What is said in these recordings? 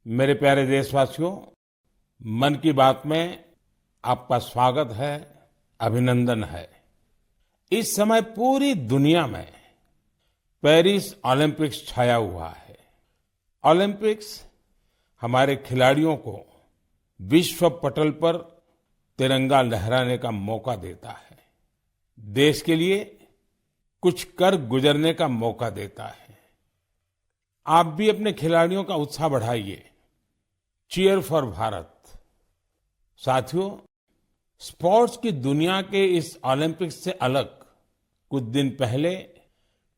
मेरे प्यारे देशवासियों, मन की बात में आपका स्वागत है, अभिनंदन है। इस समय पूरी दुनिया में पेरिस ओलंपिक्स छाया हुआ है। ओलंपिक्स हमारे खिलाड़ियों को विश्व पटल पर तिरंगा लहराने का मौका देता है, देश के लिए कुछ कर गुजरने का मौका देता है। आप भी अपने खिलाड़ियों का उत्साह बढ़ाइए। Cheer for Bharat. साथियों, स्पोर्ट्स की दुनिया के इस ओलंपिक्स से अलग कुछ दिन पहले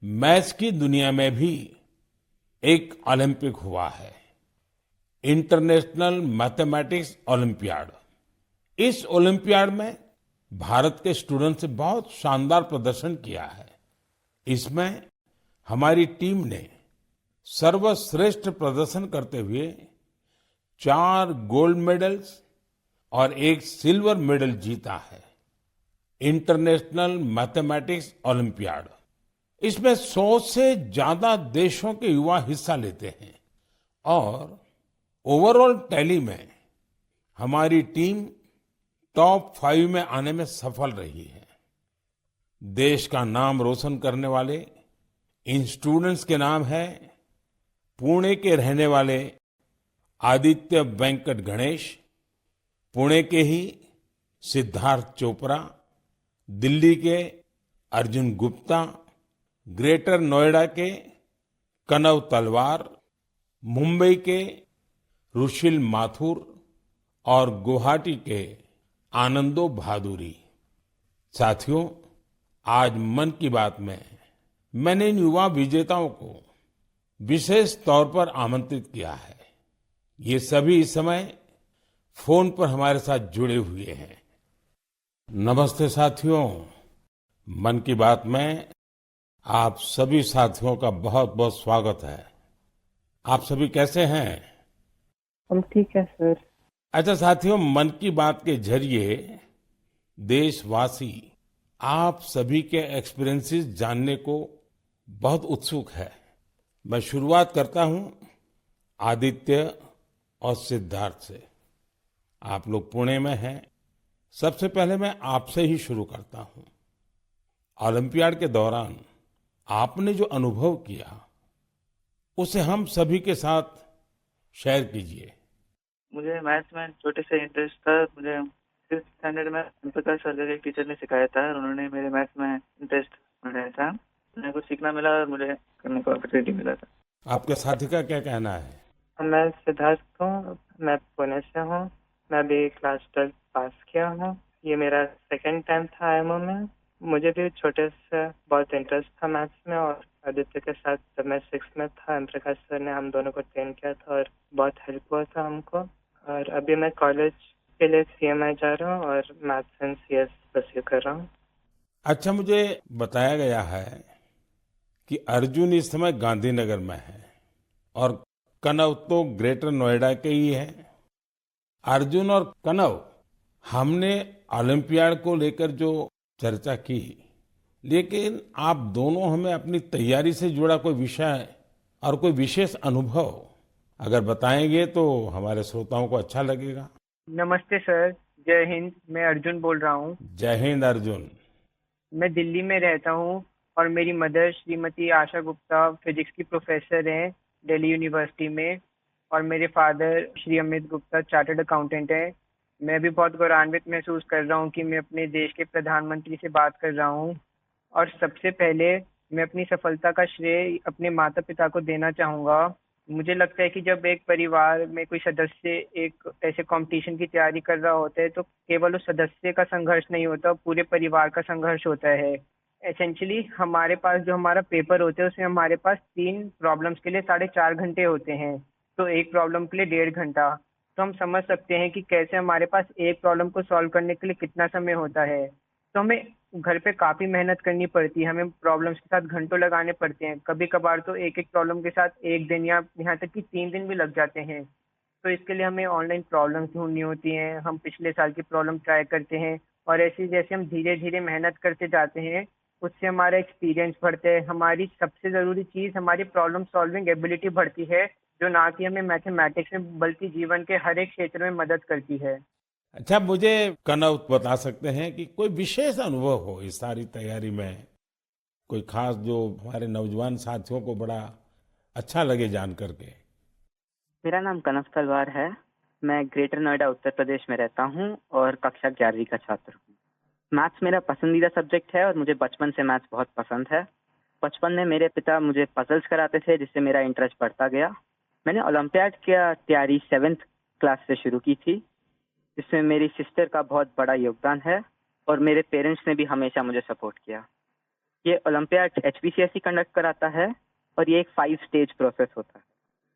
मैथ्स की दुनिया में भी एक ओलंपिक हुआ है, इंटरनेशनल मैथमेटिक्स ओलंपियाड। इस ओलंपियाड में भारत के स्टूडेंट्स ने बहुत शानदार प्रदर्शन किया है। इसमें हमारी टीम ने सर्वश्रेष्ठ प्रदर्शन करते हुए 4 गोल्ड मेडल्स और 1 सिल्वर मेडल जीता है। इंटरनेशनल मैथमेटिक्स ओलंपियाड, इसमें 100 से ज्यादा देशों के युवा हिस्सा लेते हैं और ओवरऑल टैली में हमारी टीम टॉप 5 में आने में सफल रही है। देश का नाम रोशन करने वाले इन स्टूडेंट्स के नाम है पुणे के रहने वाले आदित्य वेंकट गणेश, पुणे के ही सिद्धार्थ चोपड़ा, दिल्ली के अर्जुन गुप्ता, ग्रेटर नोएडा के कनव तलवार, मुंबई के रुशिल माथुर और गुवाहाटी के आनंदो भादुरी। साथियों, आज मन की बात में मैंने इन युवा विजेताओं को विशेष तौर पर आमंत्रित किया है। ये सभी इस समय फोन पर हमारे साथ जुड़े हुए हैं। नमस्ते साथियों, मन की बात में आप सभी साथियों का बहुत बहुत स्वागत है। आप सभी कैसे हैं? हम ठीक है सर। अच्छा साथियों, मन की बात के जरिए देशवासी आप सभी के एक्सपीरियंसेस जानने को बहुत उत्सुक है। मैं शुरुआत करता हूं आदित्य और सिद्धार्थ से। आप लोग पुणे में हैं। सबसे पहले मैं आपसे ही शुरू करता हूं। ओलंपियाड के दौरान आपने जो अनुभव किया उसे हम सभी के साथ शेयर कीजिए। मुझे मैथ्स में छोटे से इंटरेस्ट था। मुझे 5th स्टैंडर्ड में ओम प्रकाश सर के एक टीचर ने सिखाया था और उन्होंने मेरे मैथ्स में इंटरेस्ट बढ़ाया था। मेरे को सीखना मिला और मुझे करने को अपॉर्चुनिटी मिला था। आपके साथी का क्या कहना है? मैं सिद्धार्थ हूँ, मैं पुणे से हूँ। मैं भी क्लास 12 पास किया हूँ। ये मेरा सेकंड टाइम था आईएमओ में। मुझे भी छोटे से बहुत इंटरेस्ट था मैथ्स में और आदित्य के साथ जब मैं 6th में था ओम प्रकाश सर ने हम दोनों को ट्रेन किया था और बहुत हेल्प हुआ था हमको। और अभी मैं कॉलेज के लिए सीएमआई जा रहा हूँ और मैथ्स एंड सीएस परस्यू कर रहा हूँ। अच्छा, मुझे बताया गया है कि अर्जुन इस समय गांधीनगर में है और कनव तो ग्रेटर नोएडा के ही है। अर्जुन और कनव, हमने ओलंपियाड को लेकर जो चर्चा की, लेकिन आप दोनों हमें अपनी तैयारी से जुड़ा कोई विषय और कोई विशेष अनुभव अगर बताएंगे तो हमारे श्रोताओं को अच्छा लगेगा। नमस्ते सर, जय हिंद। मैं अर्जुन बोल रहा हूँ। जय हिंद अर्जुन। मैं दिल्ली में रहता हूँ और मेरी मदर श्रीमती आशा गुप्ता फिजिक्स की प्रोफेसर हैं दिल्ली यूनिवर्सिटी में और मेरे father Shri Amit Gupta chartered accountant हैं। मैं भी बहुत गौरवान्वित महसूस कर रहा हूँ कि मैं अपने देश के प्रधानमंत्री से बात कर रहा हूँ। और सबसे पहले मैं अपनी सफलता का श्रेय अपने माता पिता को देना चाहूँगा। मुझे लगता है कि जब एक परिवार में कोई सदस्य एक ऐसे कंपटीशन की तैयारी कर रहा होता है तो केवल उस सदस्य का संघर्ष नहीं होता, पूरे परिवार का संघर्ष होता है। एसेंशियली हमारे पास जो हमारा पेपर होता है उसमें हमारे पास 3 प्रॉब्लम्स के लिए 4.5 घंटे होते हैं, तो एक प्रॉब्लम के लिए 1.5 घंटा। तो हम समझ सकते हैं कि कैसे हमारे पास एक प्रॉब्लम को सॉल्व करने के लिए कितना समय होता है। तो हमें घर पे काफी मेहनत करनी पड़ती है, हमें प्रॉब्लम्स के साथ घंटों लगाने पड़ते हैं। कभी कभार तो एक एक प्रॉब्लम के साथ 1 दिन या यहाँ तक कि 3 दिन भी लग जाते हैं। तो इसके लिए हमें ऑनलाइन प्रॉब्लम्स ढूंढनी होती हैं, हम पिछले साल की प्रॉब्लम ट्राई करते हैं और ऐसे जैसे हम धीरे धीरे मेहनत करते जाते हैं उससे हमारा एक्सपीरियंस बढ़ता है। हमारी सबसे ज़रूरी चीज़ हमारी प्रॉब्लम सॉल्विंग एबिलिटी बढ़ती है जो ना कि हमें मैथमेटिक्स में बल्कि जीवन के हर एक क्षेत्र में मदद करती है। अच्छा, मुझे कनव बता सकते हैं कि कोई विशेष अनुभव हो इस सारी तैयारी में, कोई खास जो हमारे नौजवान साथियों को बड़ा अच्छा लगे जान करके? मेरा नाम कनव तलवार है। मैं ग्रेटर नोएडा उत्तर प्रदेश में रहता हूँ और कक्षा 11वीं का छात्र हूँ। मैथ्स मेरा पसंदीदा सब्जेक्ट है और मुझे बचपन से मैथ्स बहुत पसंद है। बचपन में मेरे पिता मुझे पजल्स कराते थे जिससे मेरा इंटरेस्ट बढ़ता गया। मैंने ओलंपियाड की तैयारी 7th क्लास से शुरू की थी, जिसमें मेरी सिस्टर का बहुत बड़ा योगदान है और मेरे पेरेंट्स ने भी हमेशा मुझे सपोर्ट किया। ये ओलंपियाड एचपीसीएसई कंडक्ट कराता है और ये एक 5 स्टेज प्रोसेस होता है।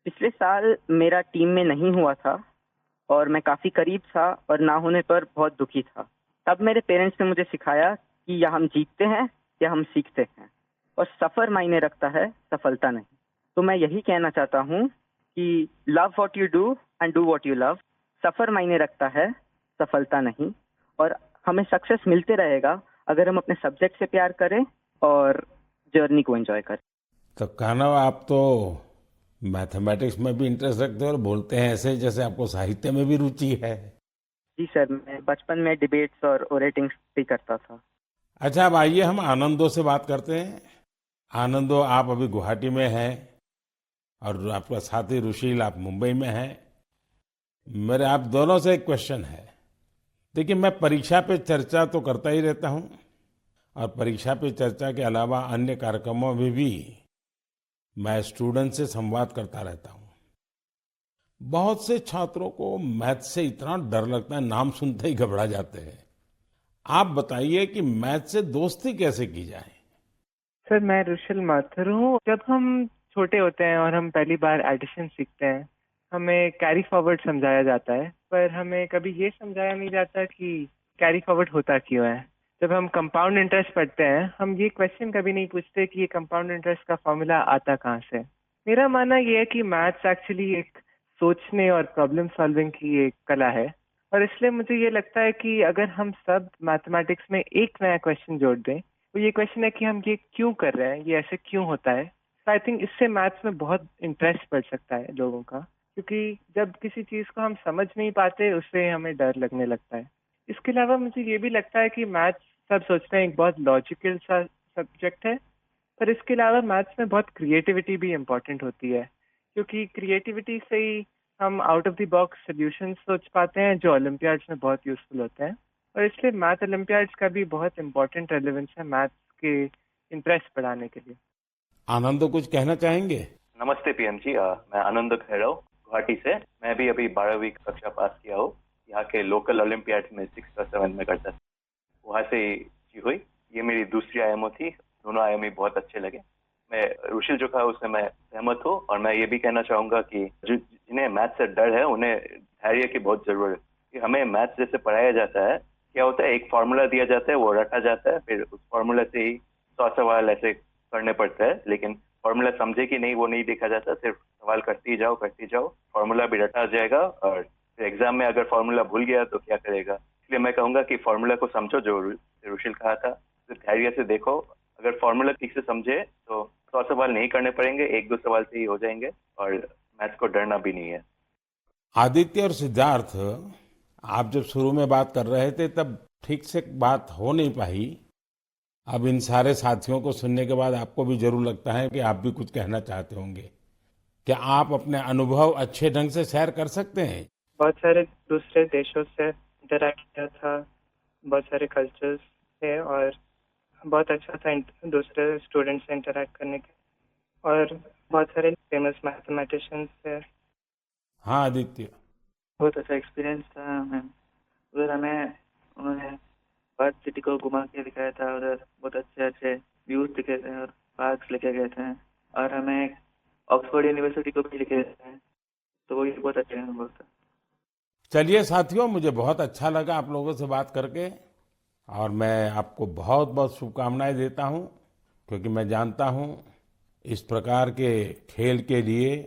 पिछले साल मेरा टीम में नहीं हुआ था और मैं काफ़ी करीब था और ना होने पर बहुत दुखी था। तब मेरे पेरेंट्स ने मुझे सिखाया कि या हम जीतते हैं या हम सीखते हैं, और सफ़र मायने रखता है, सफलता नहीं। तो मैं यही कहना चाहता हूँ कि love what you do and do what you love. सफ़र मायने रखता है, सफलता नहीं। और हमें सक्सेस मिलते रहेगा अगर हम अपने सब्जेक्ट से प्यार करें और जर्नी को एंजॉय करें। तो कानव, आप तो मैथमेटिक्स में भी इंटरेस्ट रखते हो और बोलते हैं ऐसे जैसे आपको साहित्य में भी रुचि है। जी सर, मैं बचपन में डिबेट्स और ओरेटिंग्स भी करता था। अच्छा, अब आइए हम आनंदो से बात करते हैं। आनंदो, आप अभी गुवाहाटी में हैं और आपका साथी रुशील आप मुंबई में हैं। मेरे आप दोनों से एक क्वेश्चन है। देखिए, मैं परीक्षा पे चर्चा तो करता ही रहता हूँ और परीक्षा पे चर्चा के अलावा अन्य कार्यक्रमों में भी मैं स्टूडेंट से संवाद करता रहता हूँ। बहुत से छात्रों को मैथ से इतना डर लगता है, नाम सुनते ही घबरा जाते हैं। आप बताइए कि मैथ से दोस्ती कैसे की जाए? सर, मैं रुशिल माथुर हूँ। जब हम छोटे होते हैं और हम पहली बार एडिशन सीखते हैं, हमें कैरी फॉरवर्ड समझाया जाता है, पर हमें कभी ये समझाया नहीं जाता कि कैरी फॉरवर्ड होता क्यों है। जब हम कंपाउंड इंटरेस्ट पढ़ते हैं, हम ये क्वेश्चन कभी नहीं पूछते कि ये कंपाउंड इंटरेस्ट का फॉर्मूला आता कहाँ से। मेरा मानना ये है कि मैथ्स एक्चुअली एक सोचने और प्रॉब्लम सॉल्विंग की एक कला है, और इसलिए मुझे ये लगता है कि अगर हम सब मैथमेटिक्स में एक नया क्वेश्चन जोड़ दें, तो ये क्वेश्चन है कि हम ये क्यों कर रहे हैं, ये ऐसे क्यों होता है। तो आई थिंक इससे मैथ्स में बहुत इंटरेस्ट बढ़ सकता है लोगों का, क्योंकि जब किसी चीज़ को हम समझ नहीं पाते, उससे हमें डर लगने लगता है। इसके अलावा मुझे ये भी लगता है कि मैथ्स, सब सोचते हैं, एक बहुत लॉजिकल सा सब्जेक्ट है, पर इसके अलावा मैथ्स में बहुत क्रिएटिविटी भी इम्पोर्टेंट होती है, क्योंकि क्रिएटिविटी से ही हम out of the box solution सोच पाते हैं जो ओलंपियाड्स में बहुत यूजफुल होते हैं। और इसलिए मैथ ओलंपियाड्स का भी बहुत इम्पोर्टेंट रेलेवेंस है मैथ्स के इंटरेस्ट बढ़ाने के लिए। आनंदो, कुछ कहना चाहेंगे? नमस्ते पीएम जी, मैं आनंद खैरव गुवाहाटी से। मैं भी अभी 12वीं कक्षा पास किया हूँ। यहाँ के लोकल ओलंपियाड में 6th और 7th में करता था, वहाँ से की हुई। ये मेरी दूसरी आयामो थी। दोनों आयाम ही बहुत अच्छे लगे। मैं रुशिल जो कहा उससे मैं सहमत हूँ, और मैं ये भी कहना चाहूंगा कि जिन्हें मैथ से डर है उन्हें धैर्य की बहुत जरूरत है। कि हमें मैथ जैसे पढ़ाया जाता है, क्या होता है, एक फार्मूला दिया जाता है, वो रटा जाता है, फिर उस फार्मूला से ही 100 सवाल ऐसे करने पड़ते हैं। लेकिन फार्मूला समझे कि नहीं वो नहीं देखा जाता, सिर्फ सवाल करते ही जाओ, फार्मूला भी रटा जाएगा, और फिर एग्जाम में अगर फार्मूला भूल गया तो क्या करेगा। इसलिए मैं कहूंगा कि फार्मूला को समझो, जो रुशिल कहा था, सिर्फ धैर्य से देखो। अगर फार्मूला ठीक से समझे तो 100 सवाल नहीं करने पड़ेंगे, 1-2 सवाल से ही हो जाएंगे, और मैथ्स को डरना भी नहीं है। आदित्य और सिद्धार्थ, आप जब शुरू में बात कर रहे थे तब ठीक से बात हो नहीं पाई। अब इन सारे साथियों को सुनने के बाद आपको भी जरूर लगता है कि आप भी कुछ कहना चाहते होंगे। क्या आप अपने अनुभव अच्छे ढंग से शेयर कर सकते हैं? बहुत सारे दूसरे देशों से इंटरैक्ट किया था, बहुत सारे कल्चर्स थे, और बहुत अच्छा था दूसरे स्टूडेंट्स से इंटरैक्ट करने के, और बहुत सारे फेमस मैथमेटिशियंस थे। हाँ आदित्य। बहुत अच्छा एक्सपीरियंस था मैम। उधर हमें उन्होंने पर्थ सिटी को घुमा के दिखाया था। उधर बहुत अच्छे अच्छे व्यूज दिखे थे और पार्क्स लेके गए थे, और हमें ऑक्सफोर्ड यूनिवर्सिटी को भी लेके गए थे, तो वो भी बहुत अच्छा अनुभव था। चलिए साथियों, मुझे बहुत अच्छा लगा आप लोगों से बात करके, और मैं आपको बहुत बहुत शुभकामनाएं देता हूं, क्योंकि मैं जानता हूं इस प्रकार के खेल के लिए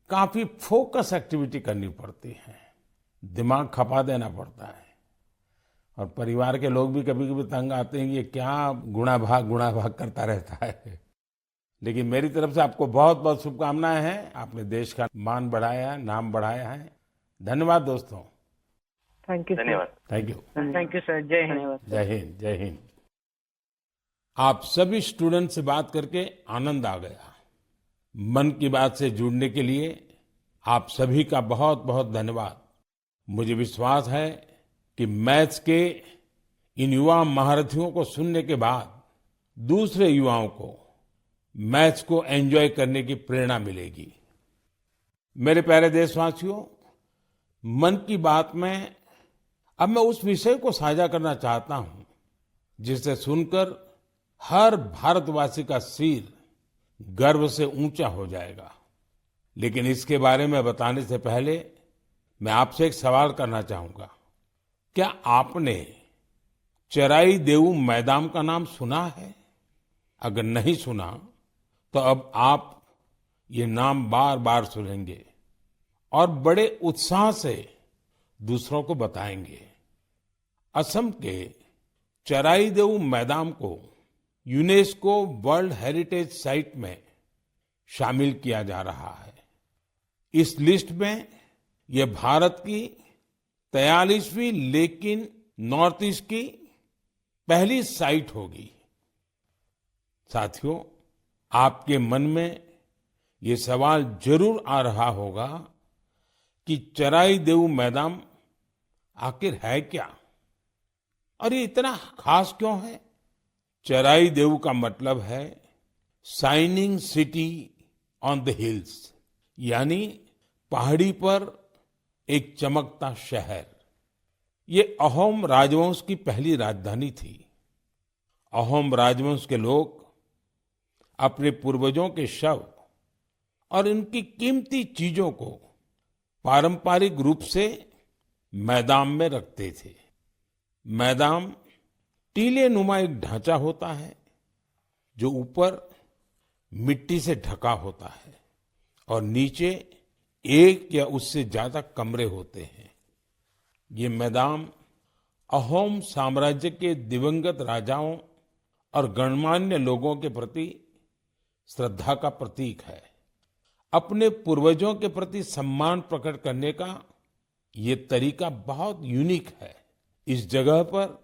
काफी फोकस एक्टिविटी करनी पड़ती है, दिमाग खपा देना पड़ता है, और परिवार के लोग भी कभी कभी तंग आते हैं, ये क्या गुणा भाग करता रहता है। लेकिन मेरी तरफ से आपको बहुत बहुत शुभकामनाएं हैं। आपने देश का मान बढ़ाया है, नाम बढ़ाया है। धन्यवाद दोस्तों। Thank you. धन्यवाद। Thank you. Thank you sir. Jai Hind. धन्यवाद। जय हिंद। जय हिंद। आप सभी स्टूडेंट से बात करके आनंद आ गया। मन की बात से जुड़ने के लिए आप सभी का बहुत बहुत धन्यवाद। मुझे विश्वास है कि मैथ्स के इन युवा महारथियों को सुनने के बाद दूसरे युवाओं को मैथ्स को एंजॉय करने की प्रेरणा मिलेगी। मेरे प्यारे देशवासियों, मन की बात में अब मैं उस विषय को साझा करना चाहता हूं जिसे सुनकर हर भारतवासी का सिर गर्व से ऊंचा हो जाएगा। लेकिन इसके बारे में बताने से पहले मैं आपसे एक सवाल करना चाहूंगा। क्या आपने चराई देऊ मैदान का नाम सुना है? अगर नहीं सुना तो अब आप ये नाम बार बार सुनेंगे और बड़े उत्साह से दूसरों को बताएंगे। असम के चराई देऊ मैदान को यूनेस्को वर्ल्ड हेरिटेज साइट में शामिल किया जा रहा है। इस लिस्ट में यह भारत की 43वीं लेकिन नॉर्थ ईस्ट की पहली साइट होगी। साथियों, आपके मन में ये सवाल जरूर आ रहा होगा कि चराई देऊ मैदान आखिर है क्या और ये इतना खास क्यों है? चराई देऊ का मतलब है shining city on the hills, यानी पहाड़ी पर एक चमकता शहर। ये अहोम राजवंश की पहली राजधानी थी। अहोम राजवंश के लोग अपने पूर्वजों के शव और इनकी कीमती चीजों को पारंपरिक रूप से मैदान में रखते थे। मैदान टीले नुमा एक ढांचा होता है जो ऊपर मिट्टी से ढका होता है और नीचे एक या उससे ज्यादा कमरे होते हैं। ये मैदान अहोम साम्राज्य के दिवंगत राजाओं और गणमान्य लोगों के प्रति श्रद्धा का प्रतीक है। अपने पूर्वजों के प्रति सम्मान प्रकट करने का ये तरीका बहुत यूनिक है। इस जगह पर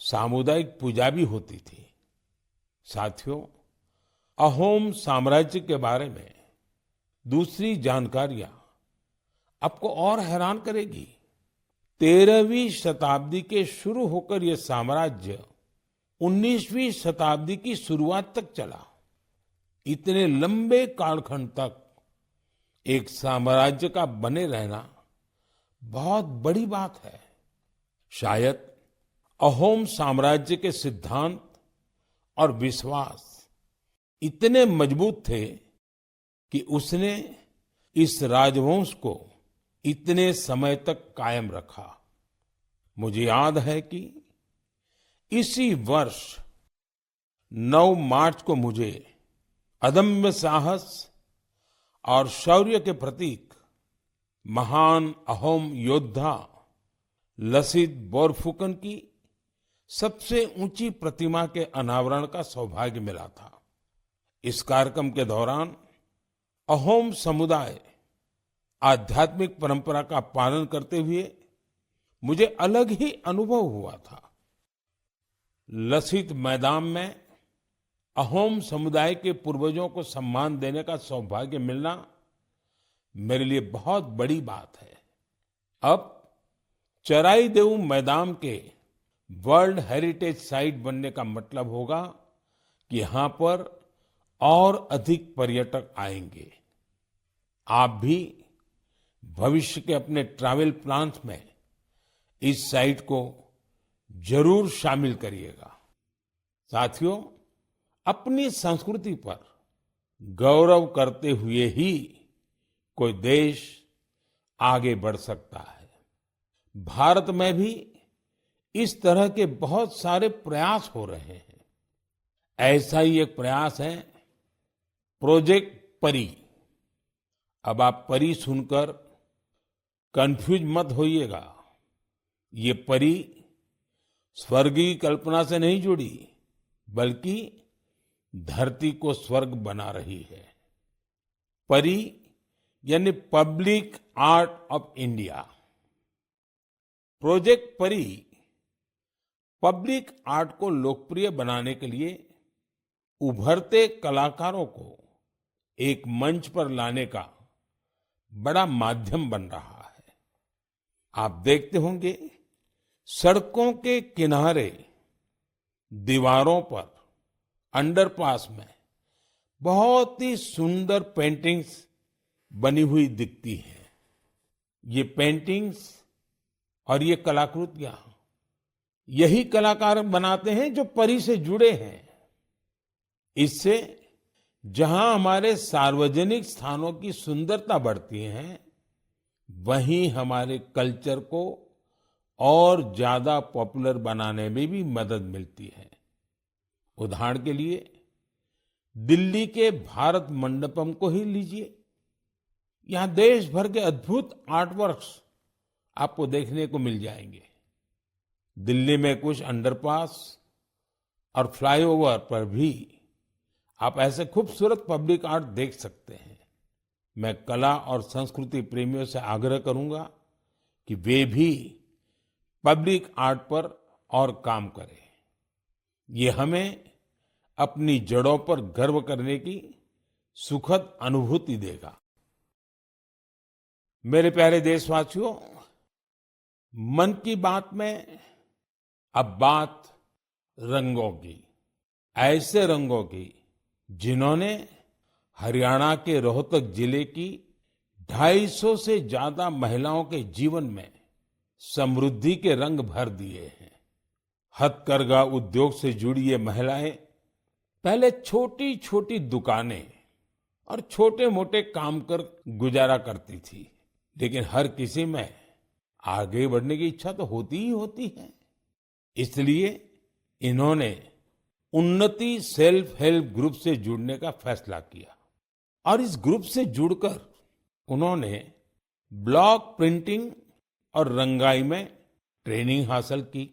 सामुदायिक पूजा भी होती थी। साथियों, अहोम साम्राज्य के बारे में दूसरी जानकारियां आपको और हैरान करेगी। 13वीं शताब्दी के शुरू होकर यह साम्राज्य 19वीं शताब्दी की शुरुआत तक चला। इतने लंबे कालखंड तक एक साम्राज्य का बने रहना बहुत बड़ी बात है। शायद अहोम साम्राज्य के सिद्धांत और विश्वास इतने मजबूत थे कि उसने इस राजवंश को इतने समय तक कायम रखा। मुझे याद है कि इसी वर्ष 9 मार्च को मुझे अदम्य साहस और शौर्य के प्रतीक महान अहोम योद्धा लसित बोरफुकन की सबसे ऊंची प्रतिमा के अनावरण का सौभाग्य मिला था। इस कार्यक्रम के दौरान अहोम समुदाय आध्यात्मिक परंपरा का पालन करते हुए मुझे अलग ही अनुभव हुआ था। लसित मैदान में अहोम समुदाय के पूर्वजों को सम्मान देने का सौभाग्य मिलना मेरे लिए बहुत बड़ी बात है। अब चराई देऊ मैदान के वर्ल्ड हेरिटेज साइट बनने का मतलब होगा कि यहां पर और अधिक पर्यटक आएंगे। आप भी भविष्य के अपने ट्रैवल प्लान्स में इस साइट को जरूर शामिल करिएगा। साथियों, अपनी संस्कृति पर गौरव करते हुए ही कोई देश आगे बढ़ सकता है। भारत में भी इस तरह के बहुत सारे प्रयास हो रहे हैं। ऐसा ही एक प्रयास है प्रोजेक्ट परी। अब आप परी सुनकर कंफ्यूज मत होइएगा। ये परी स्वर्गीय कल्पना से नहीं जुड़ी, बल्कि धरती को स्वर्ग बना रही है। परी यानी public art of India. Project परी पब्लिक आर्ट को लोकप्रिय बनाने के लिए उभरते कलाकारों को एक मंच पर लाने का बड़ा माध्यम बन रहा है। आप देखते होंगे सड़कों के किनारे, दीवारों पर, अंडरपास में बहुत ही सुंदर पेंटिंग्स बनी हुई दिखती हैं। ये पेंटिंग्स और ये कलाकृतियां यही कलाकार बनाते हैं जो परी से जुड़े हैं। इससे जहां हमारे सार्वजनिक स्थानों की सुंदरता बढ़ती है, वहीं हमारे कल्चर को और ज्यादा पॉपुलर बनाने में भी मदद मिलती है। उदाहरण के लिए दिल्ली के भारत मंडपम को ही लीजिए। यहां देश भर के अद्भुत आर्टवर्क्स आपको देखने को मिल जाएंगे। दिल्ली में कुछ अंडरपास और फ्लाईओवर पर भी आप ऐसे खूबसूरत पब्लिक आर्ट देख सकते हैं। मैं कला और संस्कृति प्रेमियों से आग्रह करूंगा कि वे भी पब्लिक आर्ट पर और काम करें। ये हमें अपनी जड़ों पर गर्व करने की सुखद अनुभूति देगा। मेरे प्यारे देशवासियों, मन की बात में अब बात रंगों की, ऐसे रंगों की जिन्होंने हरियाणा के रोहतक जिले की 250 से ज्यादा महिलाओं के जीवन में समृद्धि के रंग भर दिए हैं। हथकरघा उद्योग से जुड़ी ये महिलाएं पहले छोटी छोटी दुकानें और छोटे मोटे काम कर गुजारा करती थी, लेकिन हर किसी में आगे बढ़ने की इच्छा तो होती ही होती है। इसलिए इन्होंने उन्नति सेल्फ हेल्प ग्रुप से जुड़ने का फैसला किया और इस ग्रुप से जुड़कर उन्होंने ब्लॉक प्रिंटिंग और रंगाई में ट्रेनिंग हासिल की।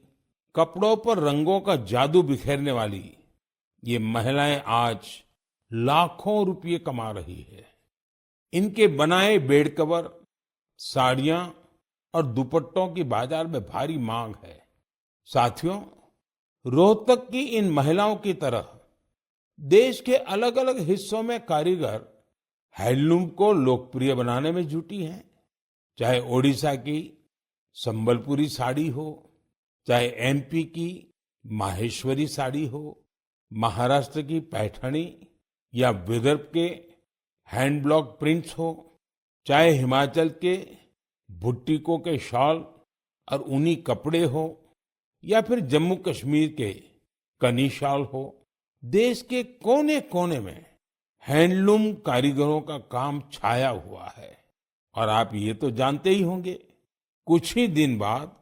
कपड़ों पर रंगों का जादू बिखेरने वाली ये महिलाएं आज लाखों रुपये कमा रही है। इनके बनाए बेड कवर, साड़ियां और दुपट्टों की बाजार में भारी मांग है। साथियों, रोहतक की इन महिलाओं की तरह देश के अलग अलग हिस्सों में कारीगर हैंडलूम को लोकप्रिय बनाने में जुटी हैं। चाहे ओडिशा की संबलपुरी साड़ी हो, चाहे एमपी की माहेश्वरी साड़ी हो, महाराष्ट्र की पैठणी या विदर्भ के हैंड ब्लॉक प्रिंट्स हो, चाहे हिमाचल के भुट्टिकों के शॉल और ऊनी कपड़े हो, या फिर जम्मू कश्मीर के कनी शॉल हो, देश के कोने कोने में हैंडलूम कारीगरों का काम छाया हुआ है। और आप ये तो जानते ही होंगे, कुछ ही दिन बाद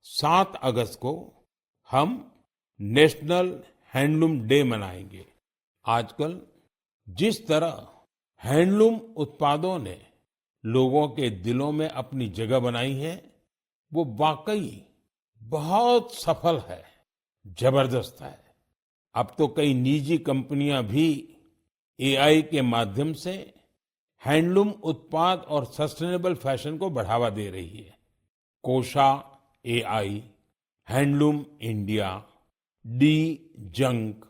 7 अगस्त को हम नेशनल हैंडलूम डे मनाएंगे। आजकल जिस तरह हैंडलूम उत्पादों ने लोगों के दिलों में अपनी जगह बनाई है, वो वाकई बहुत सफल है, जबरदस्त है। अब तो कई निजी कंपनियां भी एआई के माध्यम से हैंडलूम उत्पाद और सस्टेनेबल फैशन को बढ़ावा दे रही है। Kosha AI, handloom India, D junk,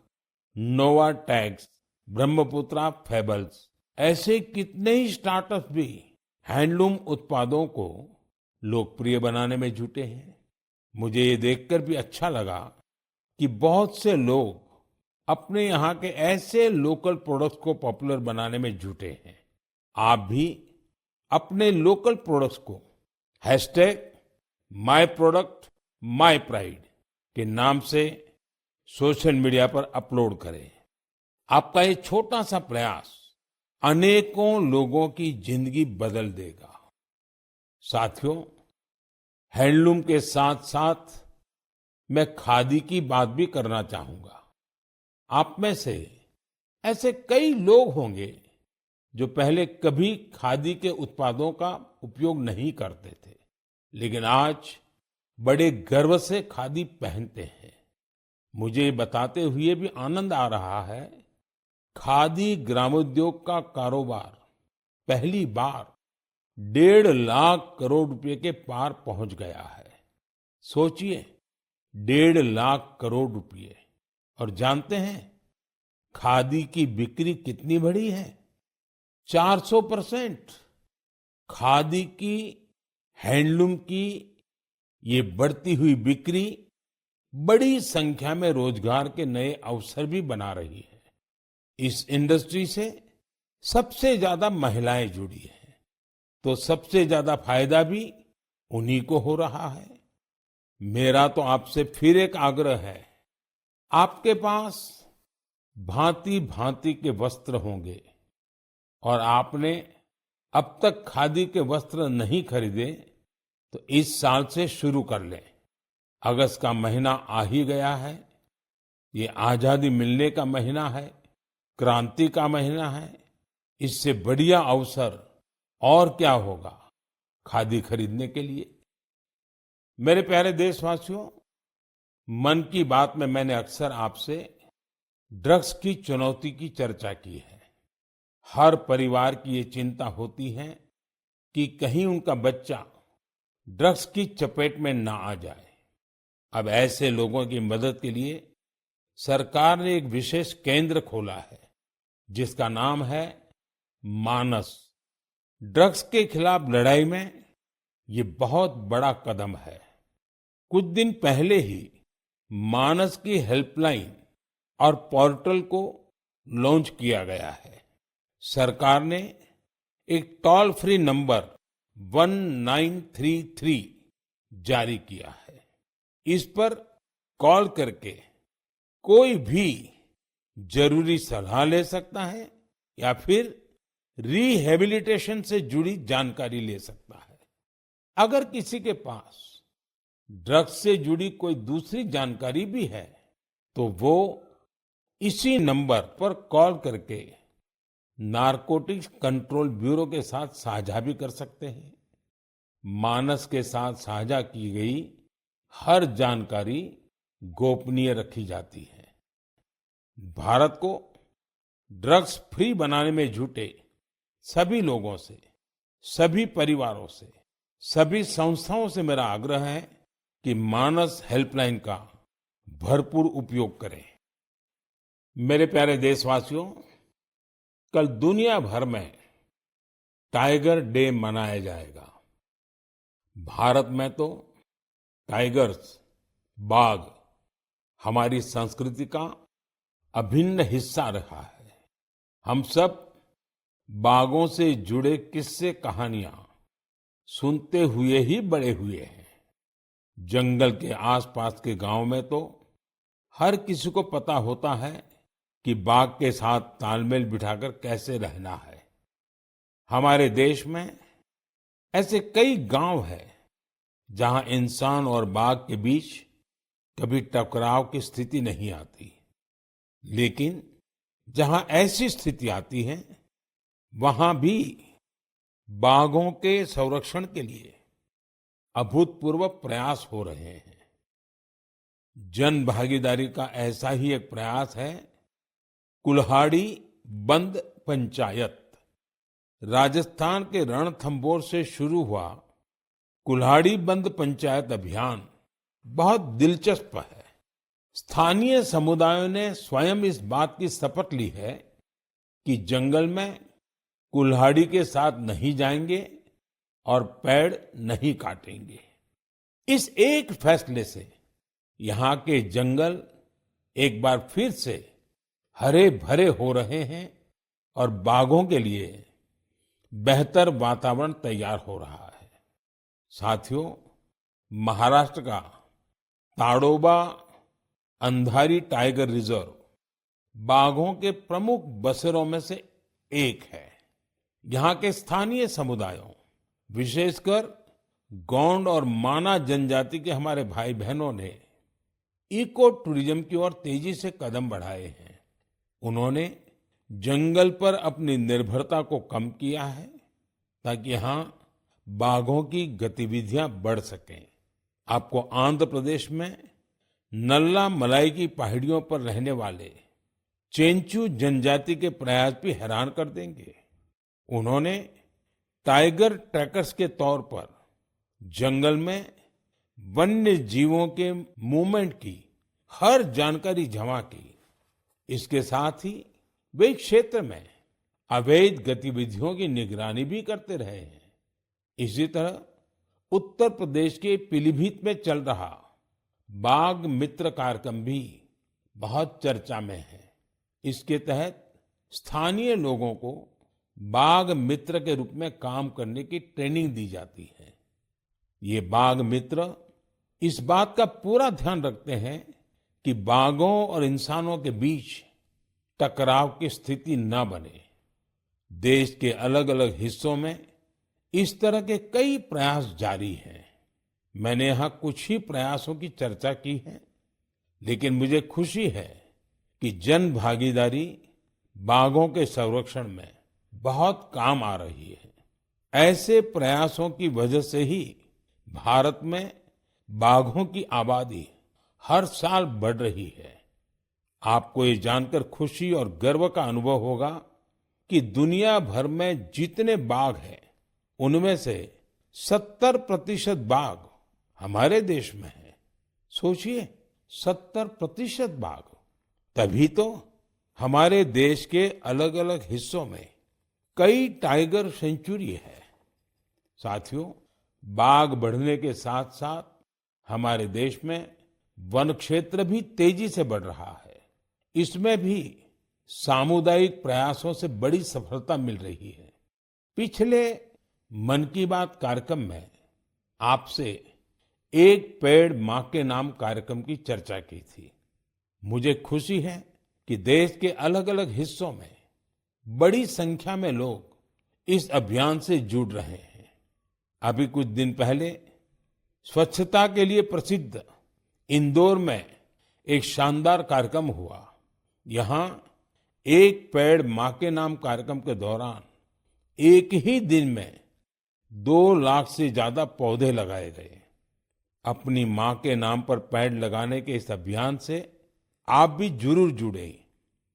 Nova tax, Brahmaputra fables, ऐसे कितने ही स्टार्टअप भी हैंडलूम उत्पादों को लोकप्रिय बनाने में जुटे हैं। मुझे ये देखकर भी अच्छा लगा कि बहुत से लोग अपने यहाँ के ऐसे लोकल प्रोडक्ट्स को पॉपुलर बनाने में जुटे हैं। आप भी अपने लोकल प्रोडक्ट्स को #myproductmypride के नाम से सोशल मीडिया पर अपलोड करें। आपका ये छोटा सा प्रयास अनेकों लोगों की जिंदगी बदल देगा। साथियों, हैंडलूम के साथ साथ मैं खादी की बात भी करना चाहूंगा। आप में से ऐसे कई लोग होंगे जो पहले कभी खादी के उत्पादों का उपयोग नहीं करते थे, लेकिन आज बड़े गर्व से खादी पहनते हैं। मुझे बताते हुए भी आनंद आ रहा है खादी ग्रामोद्योग का कारोबार पहली बार 1.5 करोड़ रुपए के पार पहुंच गया है। सोचिए, 1.5 करोड़ रुपए। और जानते हैं खादी की बिक्री कितनी बढ़ी है? 400%। खादी की, हैंडलूम की ये बढ़ती हुई बिक्री बड़ी संख्या में रोजगार के नए अवसर भी बना रही है। इस इंडस्ट्री से सबसे ज्यादा महिलाएं जुड़ी हैं, तो सबसे ज्यादा फायदा भी उन्हीं को हो रहा है। मेरा तो आपसे फिर एक आग्रह है, आपके पास भांति भांति के वस्त्र होंगे और आपने अब तक खादी के वस्त्र नहीं खरीदे, तो इस साल से शुरू कर लें। अगस्त का महीना आ ही गया है। ये आजादी मिलने का महीना है, क्रांति का महीना है। इससे बढ़िया अवसर और क्या होगा खादी खरीदने के लिए। मेरे प्यारे देशवासियों, मन की बात में मैंने अक्सर आपसे ड्रग्स की चुनौती की चर्चा की है। हर परिवार की ये चिंता होती है कि कहीं उनका बच्चा ड्रग्स की चपेट में ना आ जाए। अब ऐसे लोगों की मदद के लिए सरकार ने एक विशेष केंद्र खोला है, जिसका नाम है मानस। ड्रग्स के खिलाफ लड़ाई में ये बहुत बड़ा कदम है। कुछ दिन पहले ही मानस की हेल्पलाइन और पोर्टल को लॉन्च किया गया है। सरकार ने एक टोल फ्री नंबर 1933 जारी किया है। इस पर कॉल करके कोई भी जरूरी सलाह ले सकता है या फिर रिहेबिलिटेशन से जुड़ी जानकारी ले सकता है। अगर किसी के पास ड्रग्स से जुड़ी कोई दूसरी जानकारी भी है, तो वो इसी नंबर पर कॉल करके नारकोटिक्स कंट्रोल ब्यूरो के साथ साझा भी कर सकते हैं। मानस के साथ साझा की गई हर जानकारी गोपनीय रखी जाती है। भारत को ड्रग्स फ्री बनाने में जुटे सभी लोगों से, सभी परिवारों से, सभी संस्थाओं से मेरा आग्रह है कि मानस हेल्पलाइन का भरपूर उपयोग करें। मेरे प्यारे देशवासियों, कल दुनिया भर में टाइगर डे मनाया जाएगा। भारत में तो टाइगर्स, बाघ हमारी संस्कृति का अभिन्न हिस्सा रहा है। हम सब बाघों से जुड़े किस्से कहानियां सुनते हुए ही बड़े हुए हैं। जंगल के आसपास के गांव में तो हर किसी को पता होता है कि बाघ के साथ तालमेल बिठाकर कैसे रहना है। हमारे देश में ऐसे कई गांव हैं जहां इंसान और बाघ के बीच कभी टकराव की स्थिति नहीं आती। लेकिन जहां ऐसी स्थिति आती है, वहां भी बाघों के संरक्षण के लिए अभूतपूर्व प्रयास हो रहे हैं। जन भागीदारी का ऐसा ही एक प्रयास है कुल्हाड़ी बंद पंचायत। राजस्थान के रणथंभौर से शुरू हुआ कुल्हाड़ी बंद पंचायत अभियान बहुत दिलचस्प है। स्थानीय समुदायों ने स्वयं इस बात की शपथ ली है कि जंगल में कुल्हाड़ी के साथ नहीं जाएंगे और पेड़ नहीं काटेंगे। इस एक फैसले से यहाँ के जंगल एक बार फिर से हरे भरे हो रहे हैं और बाघों के लिए बेहतर वातावरण तैयार हो रहा है। साथियों, महाराष्ट्र का ताडोबा अंधारी टाइगर रिजर्व बाघों के प्रमुख बसेरों में से एक है। यहाँ के स्थानीय समुदायों, विशेषकर गोंड और माना जनजाति के हमारे भाई बहनों ने इको टूरिज्म की ओर तेजी से कदम बढ़ाए हैं। उन्होंने जंगल पर अपनी निर्भरता को कम किया है ताकि यहाँ बाघों की गतिविधियां बढ़ सकें। आपको आंध्र प्रदेश में नल्ला मलाई की पहाड़ियों पर रहने वाले चेंचू जनजाति के प्रयास भी हैरान कर देंगे। उन्होंने टाइगर ट्रैकर्स के तौर पर जंगल में वन्य जीवों के मूवमेंट की हर जानकारी जमा की। इसके साथ ही वे इस क्षेत्र में अवैध गतिविधियों की निगरानी भी करते रहे हैं। इसी तरह उत्तर प्रदेश के पीलीभीत में चल रहा बाघ मित्र कार्यक्रम भी बहुत चर्चा में है। इसके तहत स्थानीय लोगों को बाघ मित्र के रूप में काम करने की ट्रेनिंग दी जाती है। ये बाघ मित्र इस बात का पूरा ध्यान रखते हैं कि बाघों और इंसानों के बीच टकराव की स्थिति न बने। देश के अलग अलग हिस्सों में इस तरह के कई प्रयास जारी हैं। मैंने यहाँ कुछ ही प्रयासों की चर्चा की है, लेकिन मुझे खुशी है कि जन भागीदारी बाघों के संरक्षण में बहुत काम आ रही है। ऐसे प्रयासों की वजह से ही भारत में बाघों की आबादी हर साल बढ़ रही है। आपको ये जानकर खुशी और गर्व का अनुभव होगा कि दुनिया भर में जितने बाघ हैं, उनमें से 70% बाघ हमारे देश में है। सोचिए, 70% बाघ। तभी तो हमारे देश के अलग अलग हिस्सों में कई टाइगर सेंचुरी है। साथियों, बाघ बढ़ने के साथ साथ हमारे देश में वन क्षेत्र भी तेजी से बढ़ रहा है। इसमें भी सामुदायिक प्रयासों से बड़ी सफलता मिल रही है। पिछले मन की बात कार्यक्रम में आपसे एक पेड़ मां के नाम कार्यक्रम की चर्चा की थी। मुझे खुशी है कि देश के अलग अलग हिस्सों में बड़ी संख्या में लोग इस अभियान से जुड़ रहे हैं। अभी कुछ दिन पहले स्वच्छता के लिए प्रसिद्ध इंदौर में एक शानदार कार्यक्रम हुआ। यहाँ एक पेड़ मां के नाम कार्यक्रम के दौरान एक ही दिन में 2 लाख से ज्यादा पौधे लगाए गए। अपनी मां के नाम पर पेड़ लगाने के इस अभियान से आप भी जरूर जुड़े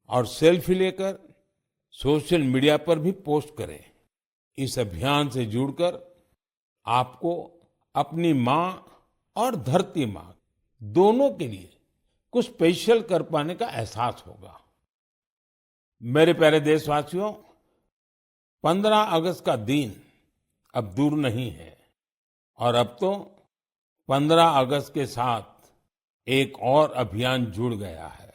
और सेल्फी लेकर सोशल मीडिया पर भी पोस्ट करें। इस अभियान से जुड़कर आपको अपनी मां और धरती मां दोनों के लिए कुछ स्पेशल कर पाने का एहसास होगा। मेरे प्यारे देशवासियों, 15 अगस्त का दिन अब दूर नहीं है और अब तो 15 अगस्त के साथ एक और अभियान जुड़ गया है,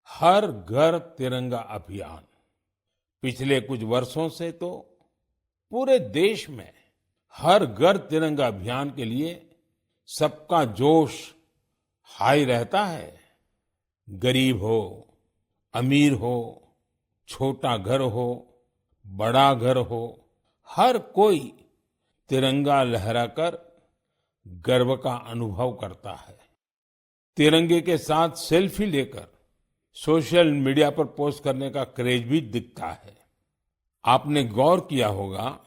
हर घर तिरंगा अभियान। पिछले कुछ वर्षों से तो पूरे देश में हर घर तिरंगा अभियान के लिए सबका जोश हाई रहता है। गरीब हो, अमीर हो, छोटा घर हो, बड़ा घर हो, हर कोई तिरंगा लहराकर गर्व का अनुभव करता है। तिरंगे के साथ सेल्फी लेकर सोशल मीडिया पर पोस्ट करने का क्रेज भी दिखता है। आपने गौर किया होगा,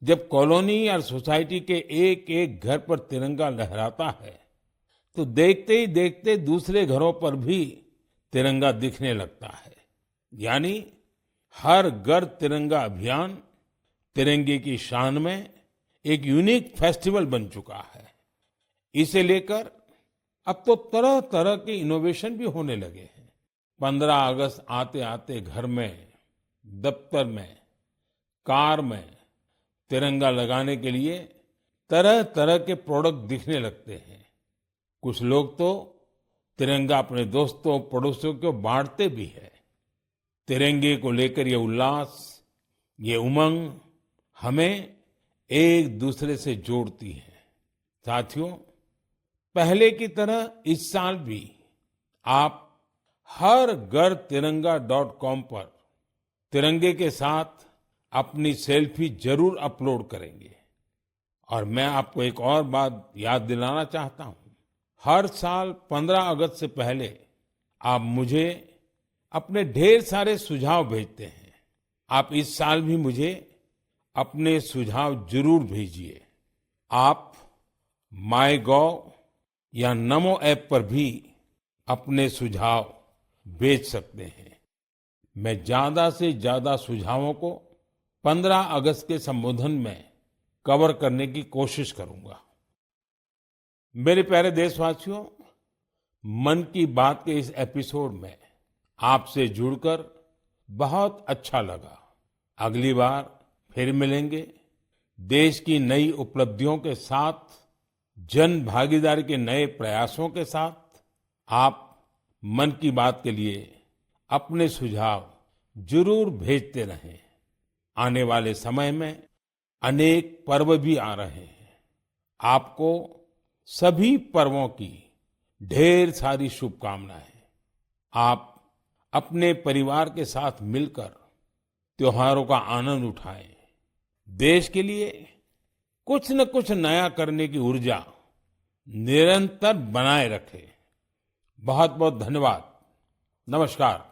जब कॉलोनी या सोसाइटी के एक एक घर पर तिरंगा लहराता है तो देखते ही देखते दूसरे घरों पर भी तिरंगा दिखने लगता है। यानी हर घर तिरंगा अभियान तिरंगे की शान में एक यूनिक फेस्टिवल बन चुका है। इसे लेकर अब तो तरह तरह के इनोवेशन भी होने लगे हैं। 15 अगस्त आते आते घर में, दफ्तर में, कार में तिरंगा लगाने के लिए तरह तरह के प्रोडक्ट दिखने लगते हैं। कुछ लोग तो तिरंगा अपने दोस्तों पड़ोसियों को बांटते भी है। तिरंगे को लेकर ये उल्लास, ये उमंग हमें एक दूसरे से जोड़ती है। साथियों, पहले की तरह इस साल भी आप हर घर तिरंगा.com पर तिरंगे के साथ अपनी सेल्फी जरूर अपलोड करेंगे। और मैं आपको एक और बात याद दिलाना चाहता हूं। हर साल 15 अगस्त से पहले आप मुझे अपने ढेर सारे सुझाव भेजते हैं। आप इस साल भी मुझे अपने सुझाव जरूर भेजिए। आप माईगोव या नमो ऐप पर भी अपने सुझाव भेज सकते हैं। मैं ज्यादा से ज्यादा सुझावों को 15 अगस्त के संबोधन में कवर करने की कोशिश करूंगा। मेरे प्यारे देशवासियों, मन की बात के इस एपिसोड में आपसे जुड़कर बहुत अच्छा लगा। अगली बार फिर मिलेंगे देश की नई उपलब्धियों के साथ, जन भागीदारी के नए प्रयासों के साथ। आप मन की बात के लिए अपने सुझाव जरूर भेजते रहें। आने वाले समय में अनेक पर्व भी आ रहे हैं। आपको सभी पर्वों की ढेर सारी शुभकामनाएं। आप अपने परिवार के साथ मिलकर त्योहारों का आनंद उठाएं। देश के लिए कुछ न कुछ नया करने की ऊर्जा निरंतर बनाए रखें। बहुत बहुत धन्यवाद। नमस्कार।